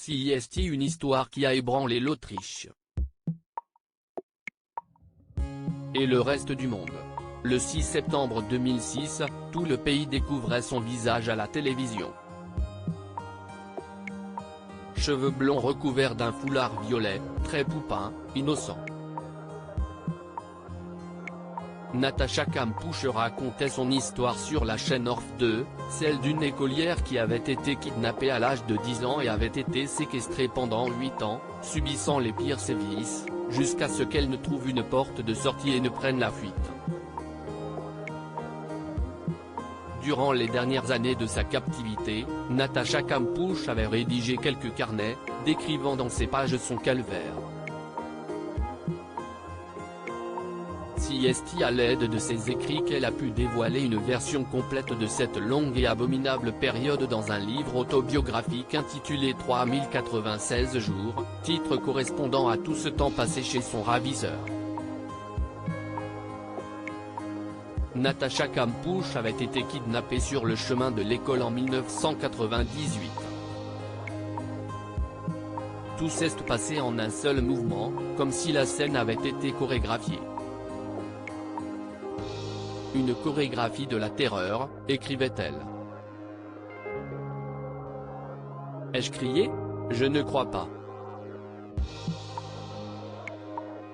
CIST, une histoire qui a ébranlé l'Autriche et le reste du monde. Le 6 septembre 2006, tout le pays découvrait son visage à la télévision. Cheveux blonds recouverts d'un foulard violet, très poupin, innocent. Natacha Kampusch racontait son histoire sur la chaîne Orf 2, celle d'une écolière qui avait été kidnappée à l'âge de 10 ans et avait été séquestrée pendant 8 ans, subissant les pires sévices, jusqu'à ce qu'elle ne trouve une porte de sortie et ne prenne la fuite. Durant les dernières années de sa captivité, Natacha Kampusch avait rédigé quelques carnets, décrivant dans ces pages son calvaire. C'est à l'aide de ses écrits qu'elle a pu dévoiler une version complète de cette longue et abominable période dans un livre autobiographique intitulé 3096 jours, titre correspondant à tout ce temps passé chez son ravisseur. Natacha Kampusch avait été kidnappée sur le chemin de l'école en 1998. Tout s'est passé en un seul mouvement, comme si la scène avait été chorégraphiée. Une chorégraphie de la terreur, écrivait-elle. Ai-je crié? Je ne crois pas.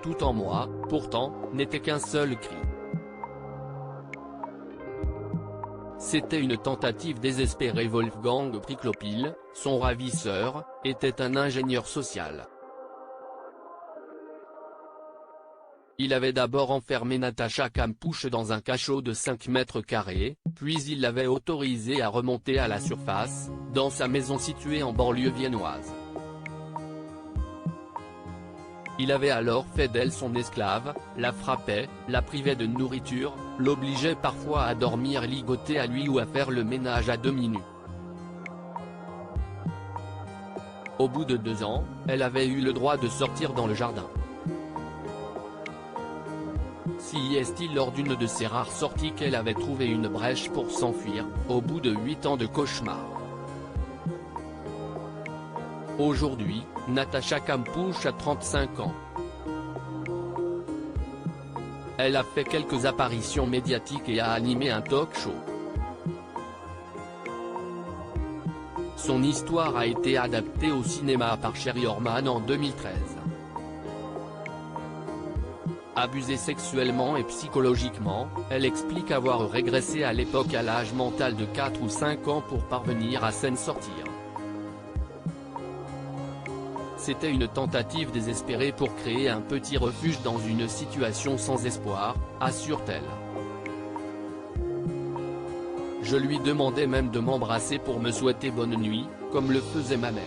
Tout en moi, pourtant, n'était qu'un seul cri. C'était une tentative désespérée. Wolfgang Priklopil, son ravisseur, était un ingénieur social. Il avait d'abord enfermé Natacha Kampusch dans un cachot de 5 mètres carrés, puis il l'avait autorisée à remonter à la surface, dans sa maison située en banlieue viennoise. Il avait alors fait d'elle son esclave, la frappait, la privait de nourriture, l'obligeait parfois à dormir ligotée à lui ou à faire le ménage à demi-nu. Au bout de 2 ans, elle avait eu le droit de sortir dans le jardin. CIST lors d'une de ses rares sorties qu'elle avait trouvé une brèche pour s'enfuir, au bout de 8 ans de cauchemar. Aujourd'hui, Natacha Kampusch a 35 ans. Elle a fait quelques apparitions médiatiques et a animé un talk-show. Son histoire a été adaptée au cinéma par Sherry Orman en 2013. Abusée sexuellement et psychologiquement, elle explique avoir régressé à l'époque à l'âge mental de 4 ou 5 ans pour parvenir à s'en sortir. C'était une tentative désespérée pour créer un petit refuge dans une situation sans espoir, assure-t-elle. Je lui demandais même de m'embrasser pour me souhaiter bonne nuit, comme le faisait ma mère.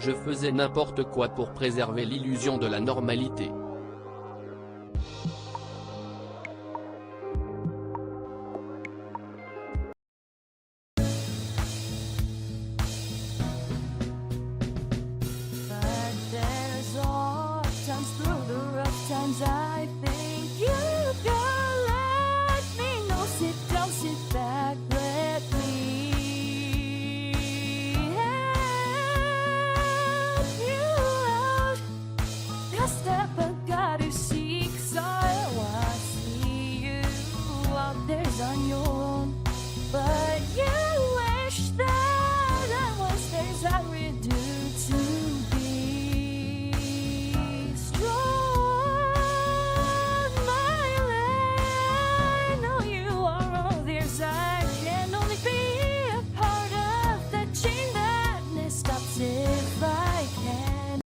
Je faisais n'importe quoi pour préserver l'illusion de la normalité.